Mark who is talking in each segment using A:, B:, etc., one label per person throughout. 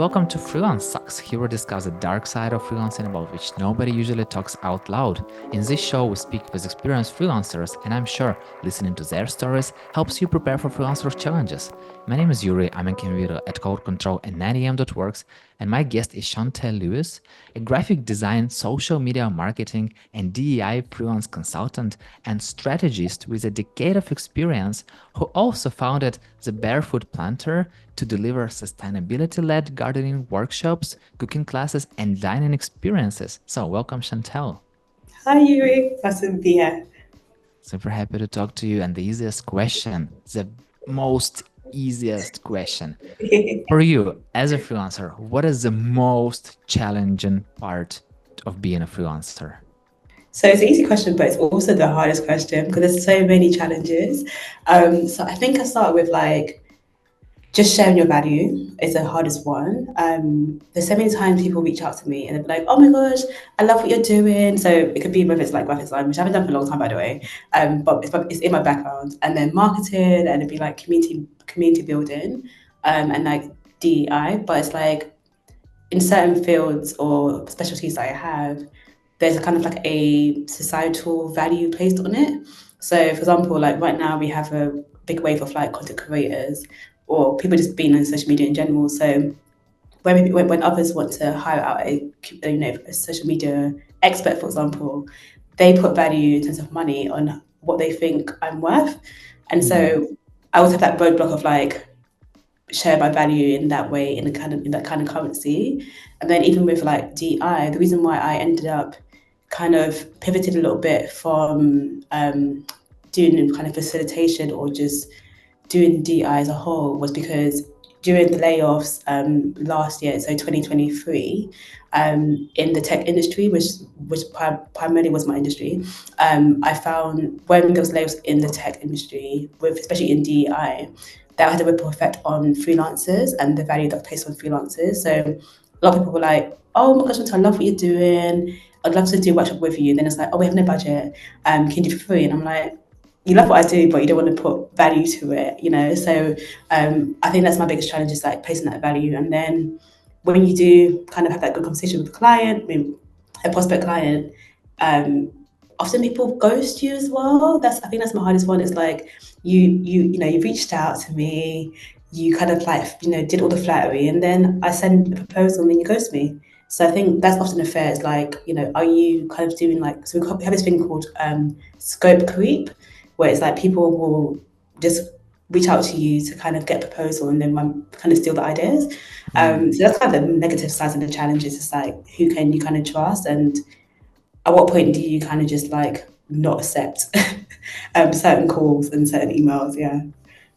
A: Welcome to Freelance Sucks. Here we discuss the dark side of freelancing about which nobody usually talks out loud. In this show, we speak with experienced freelancers, and I'm sure listening to their stories helps you prepare for freelancer challenges. My name is Yuri, I'm a contributor at Code Control and 9am.works, and my guest is Chauntelle Lewis, a graphic design, social media marketing, and DEI freelance consultant and strategist with a decade of experience who also founded the Barefoot Planter to deliver sustainability-led gardening workshops, cooking classes, and dining experiences. So welcome, Chauntelle.
B: Hi, Yuri. Nice to be here.
A: Super happy to talk to you. And the easiest question, the most easiest question. For you, as a freelancer, what is the most challenging part of being a freelancer?
B: So it's an easy question, but it's also the hardest question because there's so many challenges. So I think I start with just sharing your value is the hardest one. There's so many times people reach out to me and they're like, "Oh my gosh, I love what you're doing." So it could be whether it's like graphic design, which I haven't done for a long time, by the way. But it's in my background, and then marketing, and it'd be like community building, and like DEI. But it's like in certain fields or specialties that I have, there's kind of like a societal value placed on it. So, for example, like right now we have a big wave of like content creators or people just being on social media in general. So, when others want to hire out a social media expert, for example, they put value in terms of money on what they think I'm worth, and so I always have that roadblock of like share my value in that way in that kind of currency. And then even with like DI, the reason why I ended up kind of pivoted a little bit from doing kind of facilitation or just doing DI as a whole was because during the layoffs last year, so 2023, in the tech industry, which primarily was my industry, I found when there was layoffs in the tech industry, with especially in DEI, that had a ripple effect on freelancers and the value that's placed on freelancers. So a lot of people were like, "Oh my gosh, I love what you're doing. I'd love to do a workshop with you." And then it's like, "Oh, we have no budget. Can you do it for free?" And I'm like, you love what I do, but you don't want to put value to it, you know? So I think that's my biggest challenge is like placing that value. And then when you do kind of have that good conversation with the client, I mean, a prospect client, often people ghost you as well. I think that's my hardest one. Is like you reached out to me, you kind of like did all the flattery, and then I send a proposal and then you ghost me. So I think that's often a fair. It's like, are you kind of doing like, so we have this thing called scope creep, where it's like people will just reach out to you to kind of get a proposal and then kind of steal the ideas. So that's kind of the negative sides and the challenges. It's like, who can you kind of trust, and at what point do you kind of just like not accept certain calls and certain emails? Yeah.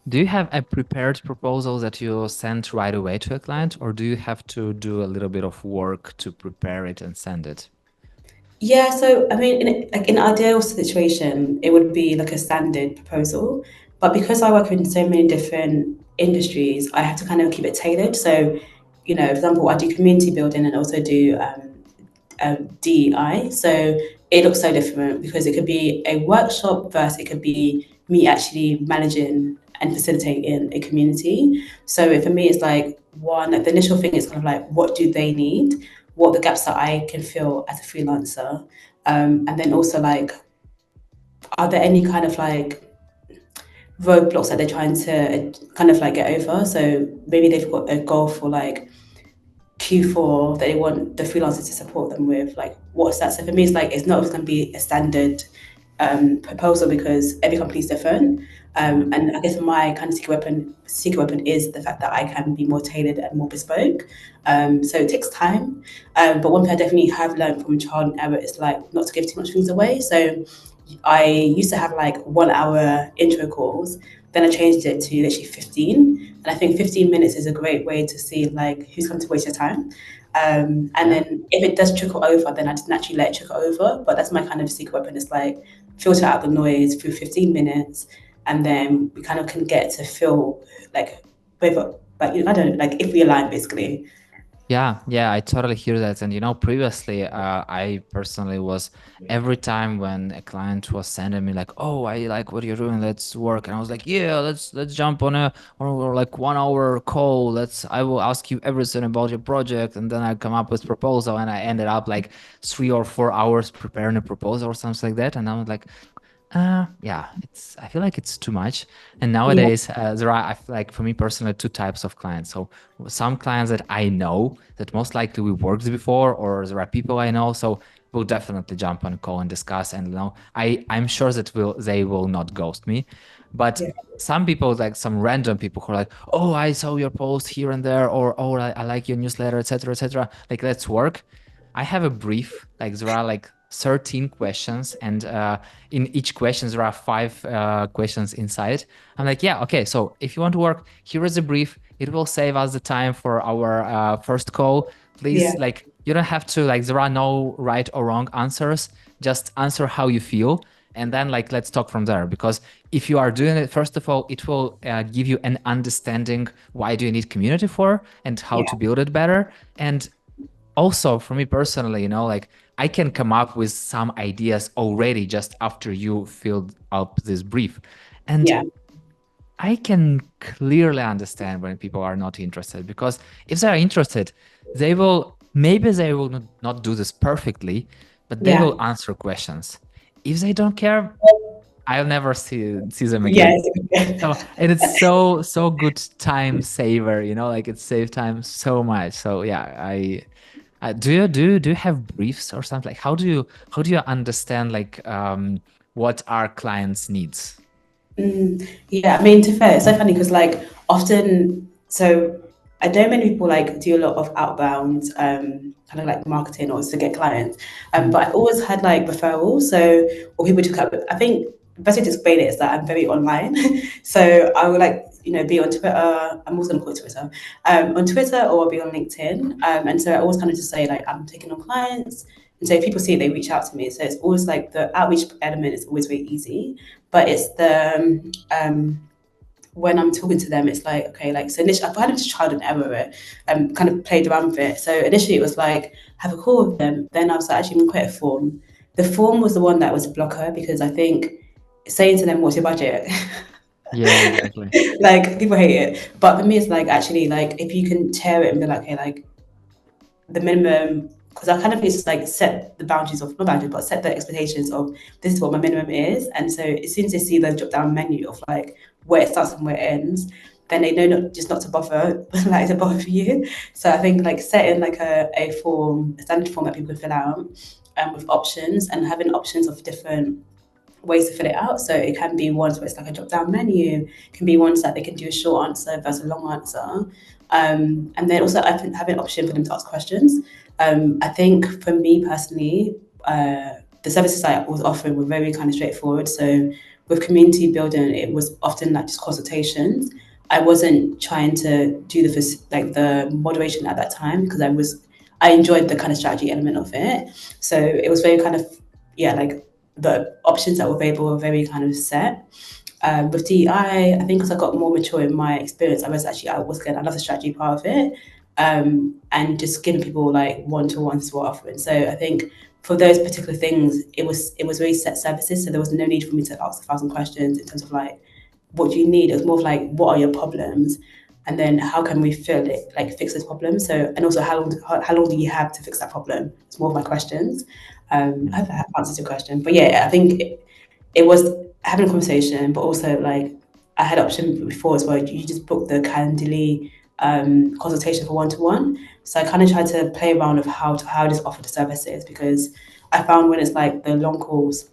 A: Do you have a prepared proposal that you send right away to a client, or do you have to do a little bit of work to prepare it and send it?
B: Yeah, so I mean, in an ideal situation, it would be like a standard proposal. But because I work in so many different industries, I have to kind of keep it tailored. So, for example, I do community building and also do DEI. So it looks so different because it could be a workshop versus it could be me actually managing and facilitating a community. So for me, it's like the initial thing is kind of like, what do they need? What are the gaps that I can fill as a freelancer? And then also like, are there any kind of like roadblocks that they're trying to kind of like get over? So maybe they've got a goal for like Q4 that they want the freelancers to support them with. Like, what's that? So for me, it's like it's not always going to be a standard proposal because every company is different. And I guess my kind of secret weapon is the fact that I can be more tailored and more bespoke. So it takes time. But one thing I definitely have learned from trial and error is like not to give too much things away. So I used to have like 1 hour intro calls. Then I changed it to literally 15. And I think 15 minutes is a great way to see like who's come to waste your time. And then if it does trickle over, then I just naturally let it trickle over. But that's my kind of secret weapon is like filter out the noise through 15 minutes. And then we kind of can get to feel like, whether, like, I don't know, like if we align basically.
A: Yeah, I totally hear that. And previously, I personally was every time when a client was sending me like, "Oh, I like what you're doing. Let's work," and I was like, "Yeah, let's jump on a or like 1 hour call. I will ask you everything about your project," and then I come up with proposal, and I ended up like 3 or 4 hours preparing a proposal or something like that, and I was like, yeah, I feel like it's too much. And
B: Yeah,
A: nowadays, there are, I feel like for me personally, two types of clients. So some clients that I know that most likely we worked before, or there are people I know, so we'll definitely jump on a call and discuss. And I'm sure that they will not ghost me. But
B: yeah,
A: some people, like some random people who are like, "Oh, I saw your post here and there," or "Oh, I like your newsletter, etc., etc." Like, let's work. I have a brief, like there are like 13 questions, and in each question there are five questions inside. I'm like, yeah, okay, so if you want to work, here is a brief. It will save us the time for our first call.
B: yeah,
A: Please, like, you don't have to, like, there are no right or wrong answers. Just answer how you feel, and then like let's talk from there. Because if you are doing it, first of all, it will give you an understanding why do you need community for and how
B: yeah,
A: to build it better. And also for me personally, like I can come up with some ideas already just after you filled up this brief. And
B: yeah,
A: I can clearly understand when people are not interested, because if they are interested, they will not do this perfectly, but they
B: yeah,
A: will answer questions. If they don't care, I'll never see them again.
B: yeah, yeah.
A: So, and it's so good time saver, like it saves time so much. So yeah, do you have briefs or something? Like how do you understand like what our clients needs?
B: Yeah, I mean, to be fair, it's so funny because like often, so I know many people like do a lot of outbound kind of like marketing or to get clients,
A: Mm.
B: but I've always had like referrals. So or people to come. I think the best way to explain it is that I'm very online. So I would like be on Twitter. I'm also gonna call it Twitter. On Twitter or I'll be on LinkedIn. And so I always kind of just say like I'm taking on clients. And so if people see it, they reach out to me. So it's always like the outreach element is always very easy, but it's the when I'm talking to them, it's like, okay, like, so initially I've had to trial and error it, kind of played around with it. So initially it was like, have a call with them. Then I was like, actually, I'm going to create a form. The form was the one that was a blocker because I think saying to them, what's your budget?
A: Yeah, exactly.
B: Like, people hate it. But for me, it's like, actually, like, if you can tear it and be like, okay, like, the minimum, because I kind of need to like set the boundaries of not boundaries, but set the expectations of this is what my minimum is. And so as soon as they see the drop down menu of like where it starts and where it ends, then they know not to bother like to bother you. So I think like setting like a form, a standard form that people can fill out with options and having options of different ways to fill it out. So it can be ones where it's like a drop down menu, it can be ones that they can do a short answer versus a long answer. And then also I think having an option for them to ask questions. I think for me personally, the services I was offering were very kind of straightforward. So with community building, it was often like just consultations. I wasn't trying to do like the moderation at that time because I enjoyed the kind of strategy element of it. So it was very kind of yeah like the options that were available were very kind of set. With DEI, I think because I got more mature in my experience, I was getting another strategy part of it, and just giving people like one-to-ones to offering. So I think for those particular things, it was very set services, so there was no need for me to ask 1,000 questions in terms of like what do you need. It was more of like what are your problems, and then how can we fill it like fix this problem. So and also how long do you have to fix that problem? It's more of my questions. I hope that answers your question. But yeah, I think it was having a conversation, but also like I had option before as well. You just book the Calendly consultation for one-to-one. So I kind of tried to play around with how this offer the services because I found when it's like the long calls,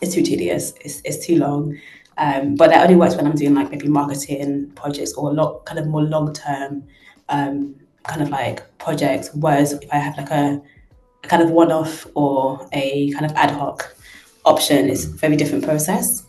B: it's too tedious. It's too long. But that only works when I'm doing like maybe marketing projects or a lot kind of more long term kind of like projects. Whereas if I have like a kind of one off or a kind of ad hoc option, it's a very different process.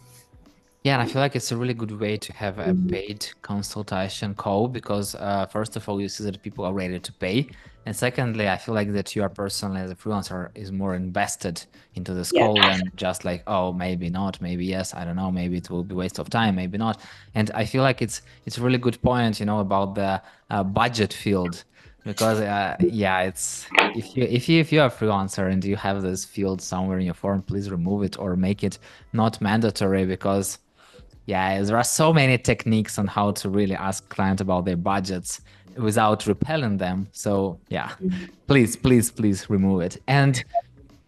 A: Yeah, and I feel like it's a really good way to have a paid consultation call because, first of all, you see that people are ready to pay. And secondly, I feel like that you are personally, as a freelancer, is more invested into this
B: Yeah,
A: call than just like, oh, maybe not, maybe yes, I don't know, maybe it will be waste of time, maybe not. And I feel like it's a really good point, about the budget field. because yeah, it's if you're a freelancer and you have this field somewhere in your form, please remove it or make it not mandatory, because yeah, there are so many techniques on how to really ask client about their budgets without repelling them. So yeah, please remove it. And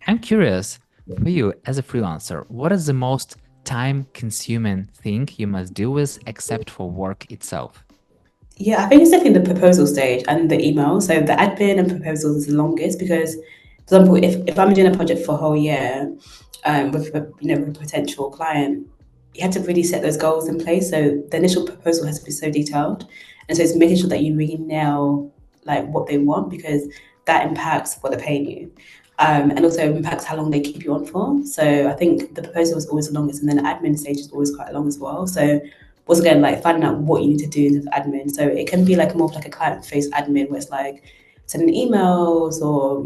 A: I'm curious, for you as a freelancer, what is the most time consuming thing you must deal with except for work itself?
B: Yeah, I think it's definitely the proposal stage and the email. So the admin and proposals is the longest because, for example, if I'm doing a project for a whole year, with with a potential client, you have to really set those goals in place. So the initial proposal has to be so detailed, and so it's making sure that you really nail like what they want because that impacts what they're paying you, and also impacts how long they keep you on for. So I think the proposal is always the longest, and then the admin stage is always quite long as well. So once again, like finding out what you need to do in terms of admin. So it can be like more of like a client-faced admin where it's like sending emails or,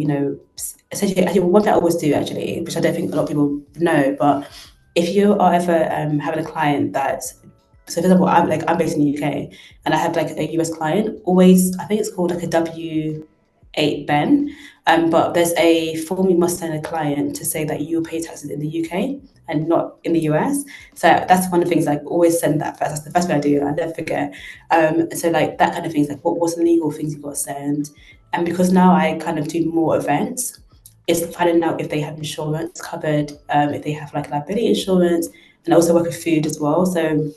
B: essentially, actually, one thing I always do actually, which I don't think a lot of people know, but if you are ever having a client that's, so for example, I'm based in the UK and I have like a US client, always, I think it's called like a W8 Ben. But there's a form you must send a client to say that you pay taxes in the UK and not in the US. So that's one of the things I always send that first. That's the first thing I do. I never forget. So like that kind of things, like what's the legal things you've got to send. And because now I kind of do more events, it's finding out if they have insurance covered, if they have like liability insurance, and I also work with food as well. So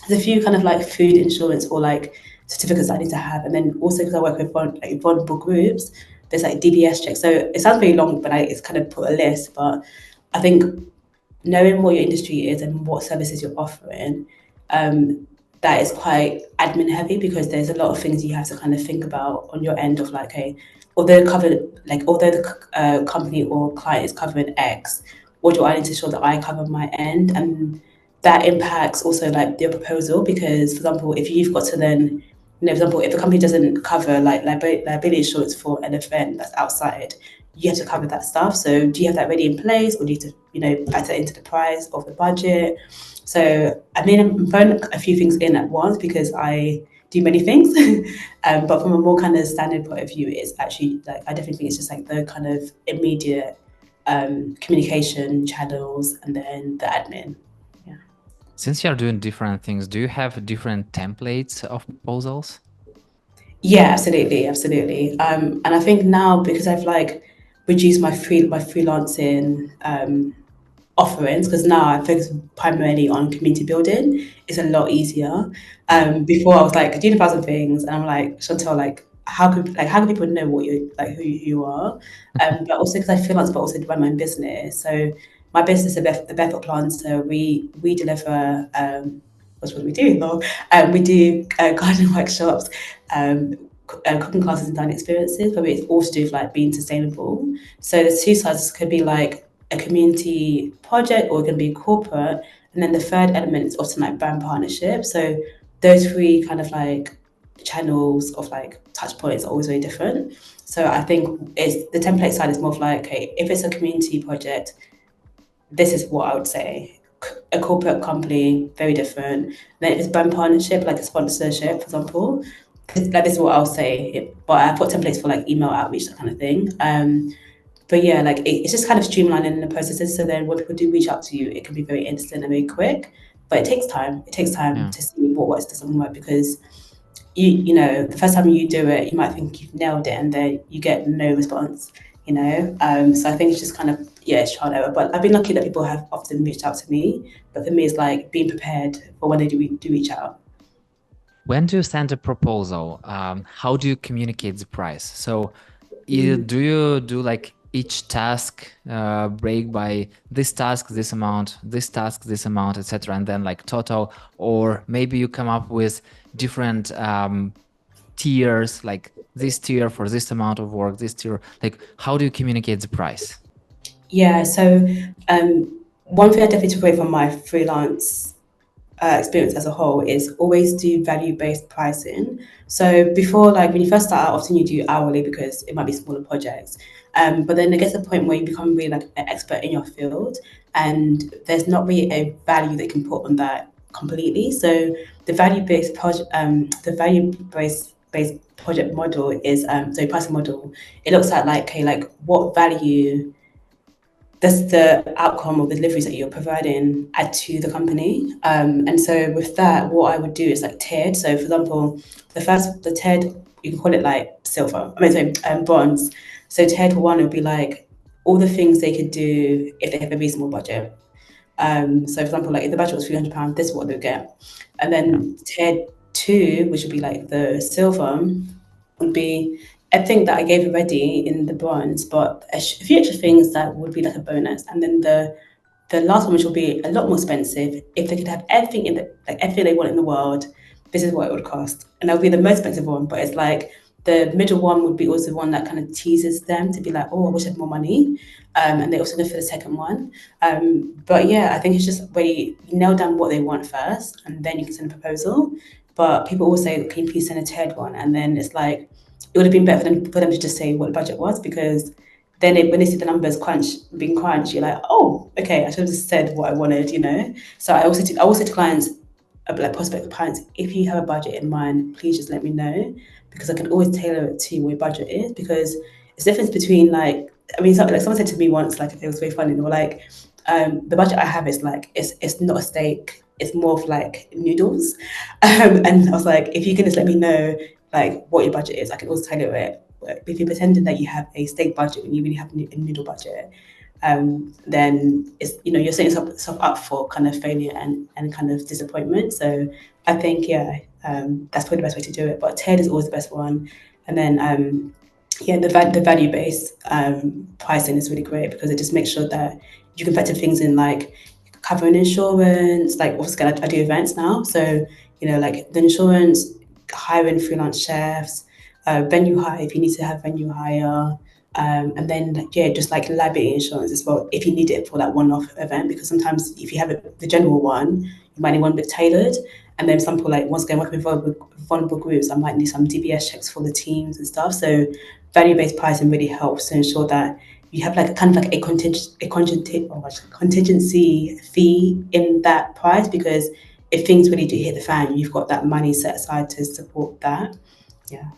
B: there's a few kind of like food insurance or like certificates I need to have, and then also because I work with vulnerable groups, there's like DBS checks. So it sounds very long, but it's kind of put a list. But I think knowing what your industry is and what services you're offering, that is quite admin heavy because there's a lot of things you have to kind of think about on your end of like, hey, although the company or client is covering X, what do I need to ensure that I cover my end? And that impacts also like your proposal because, for example, if you've got to then, for example, if the company doesn't cover like liability insurance for an event that's outside, you have to cover that stuff. So do you have that ready in place, or do you have to, factor into the price of the budget? So I mean, I'm throwing a few things in at once because I do many things. But from a more kind of standard point of view, it's actually like I definitely think it's just like the kind of immediate communication channels and then the admin. Yeah.
A: Since you're doing different things, do you have different templates of proposals?
B: Yeah, absolutely, absolutely. And I think now because I've like reduced my freelancing offerings, because now I focus primarily on community building, it's a lot easier. Before I was like doing 1,000 things, and I'm like Chauntelle, like how can people know what you like who you are? But also because I freelance, but also run my own business. So my business, the Barefoot Planter, we deliver. What do we do? Lol. We do garden workshops, cooking classes and dining experiences, but it's also do with like being sustainable. So the two sides could be like a community project or it can be corporate. And then the third element is often like brand partnership. So those three kind of like channels of like touch points are always very different. So I think it's the template side is more of like, okay, if it's a community project, this is what I would say. A corporate company, very different. Then if it's brand partnership, like a sponsorship, for example, like this is what I'll say. But I put templates for like email outreach, that kind of thing. But yeah, like it's just kind of streamlining the processes. So then when people do reach out to you, it can be very instant and very quick. But it takes time. It takes time
A: Yeah.
B: to see what works, doesn't work because the first time you do it, you might think you've nailed it, and then you get no response. So I think it's just kind of it's trial and error. But I've been lucky that people have often reached out to me. But for me, it's like being prepared for when they do reach out.
A: When do you send a proposal? How do you communicate the price? So, do you do like each task break by this task, this amount, this task, this amount, etc., and then like total, or maybe you come up with different tiers, like this tier for this amount of work, this tier. Like, how do you communicate the price?
B: Yeah. So one thing I definitely took away from my freelance experience as a whole is always do value based pricing. So before, like when you first start out, often you do hourly because it might be smaller projects. But then it gets to a point where you become really like an expert in your field, and there's not really a value that you can put on that completely. So the value based based project model is so pricing model. It looks at like, okay, like what value does the outcome of the deliveries that you're providing add to the company? And so with that, what I would do is like tiered. So for example, the tiered, you can call it like silver, I mean, sorry, bronze. So tiered one would be like all the things they could do if they have a reasonable budget. So for example, like if the budget was £300, this is what they'll get. And
A: Yeah.
B: then tiered two, which would be like the silver, would be everything that I gave already in the bronze, but a few extra things that would be like a bonus. And then the last one, which will be a lot more expensive, if they could have everything in the like everything they want in the world, this is what it would cost. And that would be the most expensive one, but it's like the middle one would be also the one that kind of teases them to be like, oh, I wish I had more money. And they also go for the second one. But yeah, I think it's just where you nail down what they want first, and then you can send a proposal. But people always say, can you please send a tiered one? And then it's like, it would have been better for them to just say what the budget was, because then when they see the numbers being crunched, you're like, oh, okay, I should have just said what I wanted, you know? So I also say to clients, like prospective clients, if you have a budget in mind, please just let me know, because I can always tailor it to what your budget is. Because it's the difference between like, I mean, like someone said to me once, like it was very funny. They were like, the budget I have is like it's not a steak, it's more of like noodles. And I was like, if you can just let me know like what your budget is, I can always tailor it. But if you're pretending that you have a steak budget when you really have a noodle budget, then it's, you know, you're setting yourself up for kind of failure and kind of disappointment. So I think, yeah, that's probably the best way to do it. But tiered is always the best one. And then yeah, the value based pricing is really great, because it just makes sure that you can factor things in like covering insurance. Like obviously I do events now, so you know, like the insurance, hiring freelance chefs, venue hire if you need to have venue hire, and then yeah, just like liability insurance as well if you need it for that one-off event. Because sometimes if you have the general one, you might need one a bit tailored. And then some people, like once again working with vulnerable groups, I might need some DBS checks for the teams and stuff. So value-based pricing really helps to ensure that you have like kind of like contingency fee in that price, because if things really do hit the fan, you've got that money set aside to support that. Yeah.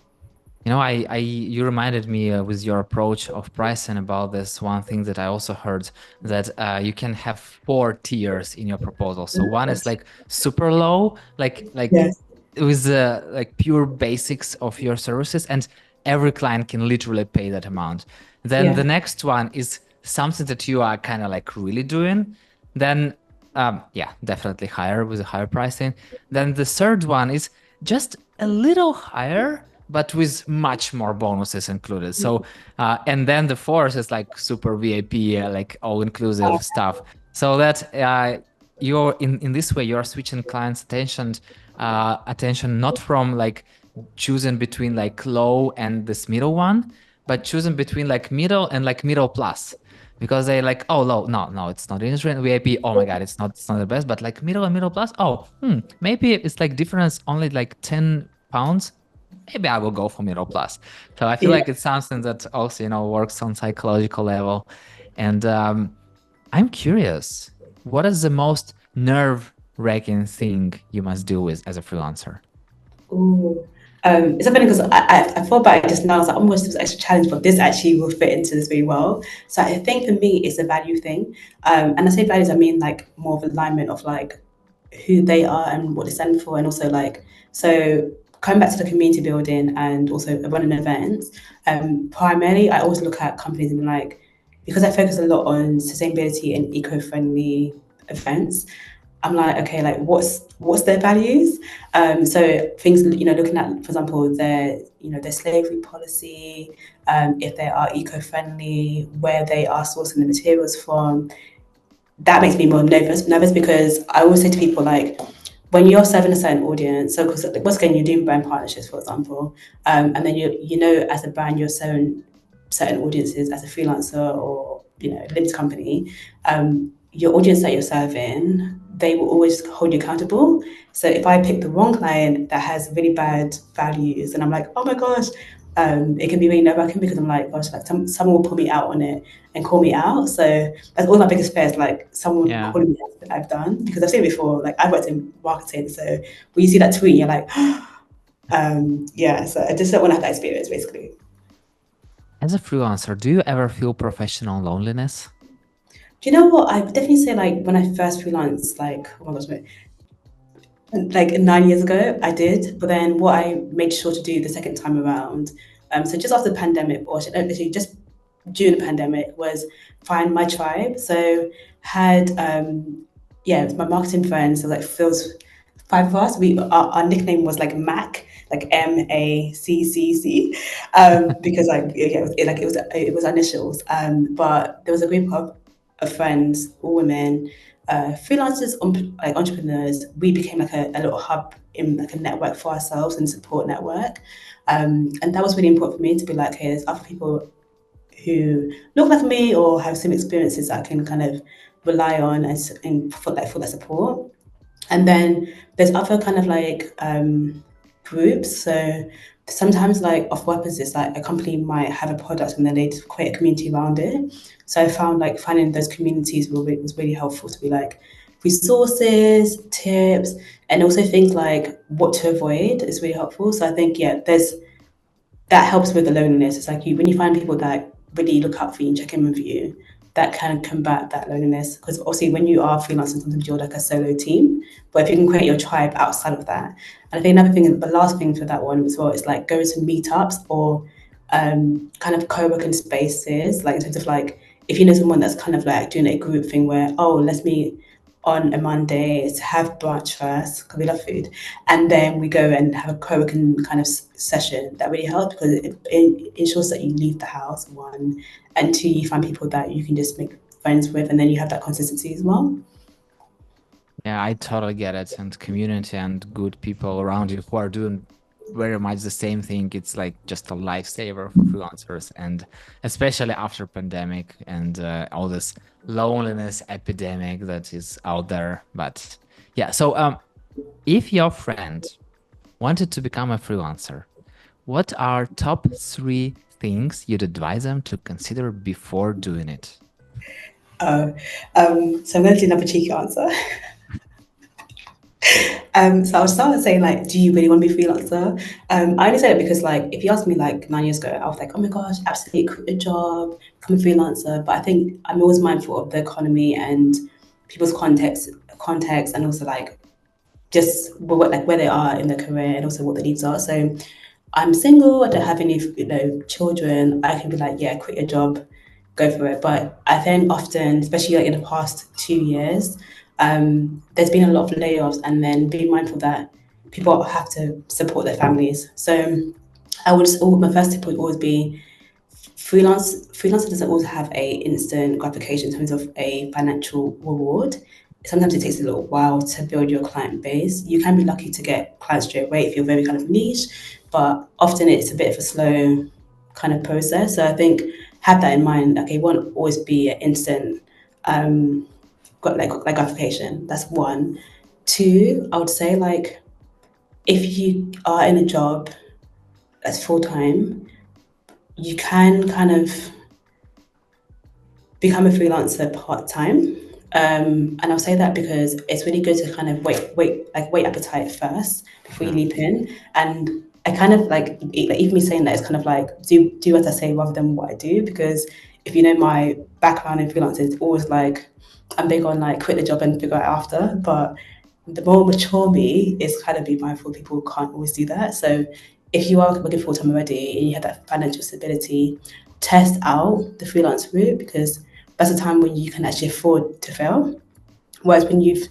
A: You know, you reminded me with your approach of pricing about this one thing that I also heard, that you can have 4 tiers in your proposal. So one is like super low, like
B: Yes.
A: with like pure basics of your services, and every client can literally pay that amount. Then
B: Yeah.
A: the next one is something that you are kind of like really doing. Then yeah, definitely higher with a higher pricing. Then the third one is just a little higher, but with much more bonuses included. So, and then the fourth is like super VIP, like all-inclusive stuff. So that you're in this way, you're switching clients' attention not from like choosing between like low and this middle one, but choosing between like middle and like middle plus. Because they like, oh low, no, it's not insurance VIP. Oh my god, it's not the best, but like middle and middle plus. Oh, maybe it's like difference only like £10. Maybe I will go for middle plus. So I feel
B: Yeah.
A: like it's something that also, you know, works on psychological level. And I'm curious, what is the most nerve-wracking thing you must do with as a freelancer?
B: Ooh. It's so funny because I thought about it just now. I was like, oh my gosh, this was an extra challenge, but this actually will fit into this very well. So I think for me, it's a value thing. And I say values, I mean like more of alignment of like who they are and what they stand for, and also like, so coming back to the community building and also running events. Primarily, I always look at companies and be like, because I focus a lot on sustainability and eco-friendly events. I'm like, okay, like what's their values? So things, you know, looking at, for example, their slavery policy, if they are eco-friendly, where they are sourcing the materials from. That makes me more nervous because I always say to people like, when you're serving a certain audience, so because once again you're doing brand partnerships, for example, and then you know as a brand you're serving certain audiences as a freelancer or you know limited company, your audience that you're serving, they will always hold you accountable. So if I pick the wrong client that has really bad values, and I'm like, oh my gosh, it can be really nerve-wracking because I'm like, gosh, like someone will pull me out on it and call me out. So that's all my biggest fear is like someone
A: Yeah.
B: calling me out that I've done, because I've seen it before. Like I've worked in marketing, so when you see that tweet, you're like, Yeah, so I just don't want to have that experience basically.
A: As a freelancer, do you ever feel professional loneliness?
B: Do you know what? I would definitely say like when I first freelanced, like oh my gosh, like 9 years ago, I did. But then what I made sure to do the second time around, so just after the pandemic, or actually just during the pandemic, was find my tribe. So had yeah, it was my marketing friends. So like Phil's five of us. Our nickname was like Mac, like MACCC, because like yeah, it was our initials. But there was a group of friends, all women, freelancers, like entrepreneurs. We became like a little hub in like a network for ourselves and support network. And that was really important for me to be like, hey, there's other people who look like me or have similar experiences that I can kind of rely on and for that support. And then there's other kind of like groups. So sometimes like off weapons is like a company might have a product and then they create a community around it. So I found like finding those communities was really helpful to be like resources, tips, and also things like what to avoid is really helpful. So I think yeah, there's that helps with the loneliness. It's like you when you find people that really look out for you and check in with you, that can combat that loneliness. Because obviously, when you are freelancing, sometimes you're like a solo team. But if you can create your tribe outside of that, and I think another thing, the last thing for that one as well is like going to meetups or kind of co-working spaces, like in terms of like if you know someone that's kind of like doing a group thing where oh let's meet on a Monday to have brunch first because we love food, and then we go and have a co-working kind of session. That really helps because it ensures that you leave the house one, and two you find people that you can just make friends with, and then you have that consistency as well.
A: Yeah, I totally get it. And community and good people around you who are doing very much the same thing. It's like just a lifesaver for freelancers, and especially after pandemic and all this loneliness epidemic that is out there. But yeah, so if your friend wanted to become a freelancer, what are top three things you'd advise them to consider before doing it?
B: Uh, so I'm going to do another cheeky answer. So I'll start with saying like, do you really want to be a freelancer? I only say it because like, if you asked me like 9 years ago, I was like, oh my gosh, absolutely quit a job, become a freelancer. But I think I'm always mindful of the economy and people's context, and also like just like where they are in their career and also what their needs are. So I'm single, I don't have any children. I can be like, yeah, quit your job, go for it. But I think often, especially like in the past 2 years, there's been a lot of layoffs, and then being mindful that people have to support their families. So my first tip would always be freelancer doesn't always have a instant gratification in terms of a financial reward. Sometimes it takes a little while to build your client base. You can be lucky to get clients straight away if you're very kind of niche, but often it's a bit of a slow kind of process. So I think have that in mind. Okay, it won't always be an instant got like gratification. That's one. Two, I would say like if you are in a job that's full time, you can kind of become a freelancer part time. And I'll say that because it's really good to kind of wait appetite first before you
A: Yeah.
B: leap in. And I kind of like even me saying that is kind of like do what I say rather than what I do, because if you know my background in freelancing, it's always like I'm big on like quit the job and figure it out after. But the more mature me is kind of be mindful people can't always do that. So if you are working full time already and you have that financial stability, test out the freelance route because that's a time when you can actually afford to fail. Whereas when you've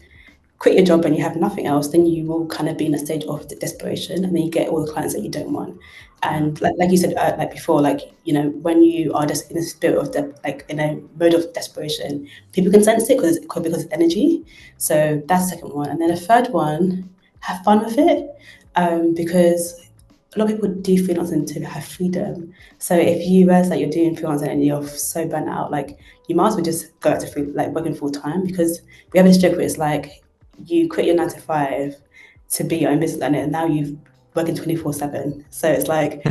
B: quit your job and you have nothing else, then you will kind of be in a stage of desperation, and then you get all the clients that you don't want.
A: Yeah.
B: And like you said, like before, like when you are just in a spirit of like in a mode of desperation, people can sense it because it's energy. So that's the second one, and then the third one, have fun with it, because a lot of people do freelancing to have freedom. So if you realize that you're doing freelancing and you're so burnt out, like you might as well just go out to like working full time, because we have this joke where it's like you quit your 9 to 5 to be your own business owner, and now you've working 24/7. So it's like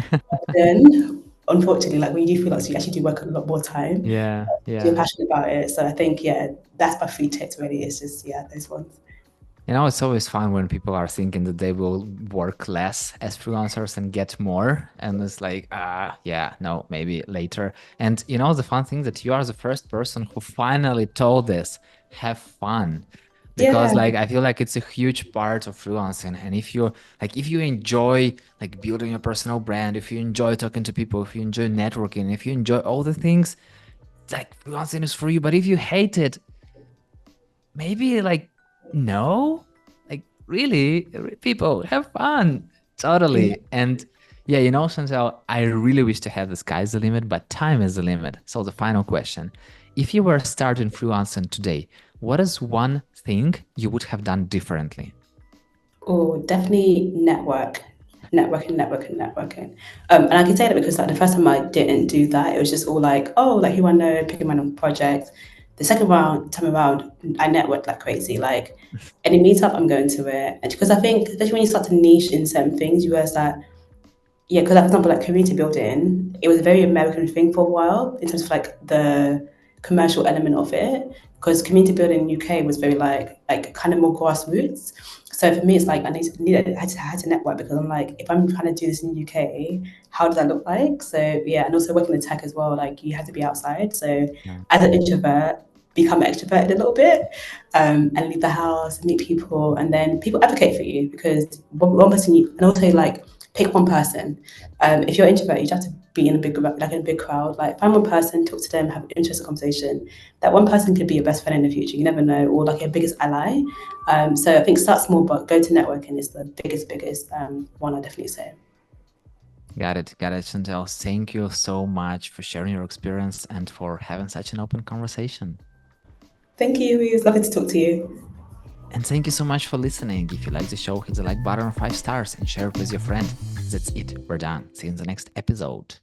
B: then unfortunately, like when you do freelance, you actually do work a lot more time.
A: Yeah.
B: You're
A: Yeah.
B: passionate about it. So I think yeah, that's my three tips really. It's just yeah, those ones.
A: It's always fun when people are thinking that they will work less as freelancers and get more. And it's like, yeah, no, maybe later. And the fun thing that you are the first person who finally told this, have fun. Because
B: Yeah,
A: like I feel like it's a huge part of freelancing. And if you enjoy like building your personal brand, if you enjoy talking to people, if you enjoy networking, if you enjoy all the things, like freelancing is for you. But if you hate it, maybe like no, like really, people have fun,
B: yeah.
A: totally. And yeah, Chantelle, I really wish to have the sky's the limit, but time is the limit. So the final question, if you were starting freelancing today, what is one thing you would have done differently?
B: Oh, definitely networking. And I can say that because like the first time I didn't do that, it was just all like, oh, like who I know, picking random projects. The second time around, I networked like crazy. Like any meetup, I'm going to it. And because I think, especially when you start to niche in certain things, you realize that yeah, because for example, like community building, it was a very American thing for a while in terms of like the commercial element of it. Because community building in UK was very like kind of more grassroots. So for me, it's like I had to network because I'm like, if I'm trying to do this in UK, how does that look like? So yeah, and also working in tech as well, like you have to be outside. So
A: Yeah.
B: as an introvert, become extroverted a little bit and leave the house, meet people, and then people advocate for you because one person and also like pick one person. If you're introverted, you have to be in a big like in a big crowd. Like find one person, talk to them, have an interesting conversation. That one person could be your best friend in the future. You never know, or like your biggest ally. So I think start small, but go to networking is the biggest one. I definitely say.
A: Got it, Chantelle. Thank you so much for sharing your experience and for having such an open conversation.
B: Thank you. It was lovely to talk to you.
A: And thank you so much for listening. If you like the show, hit the like button on 5 stars and share it with your friend. That's it. We're done. See you in the next episode.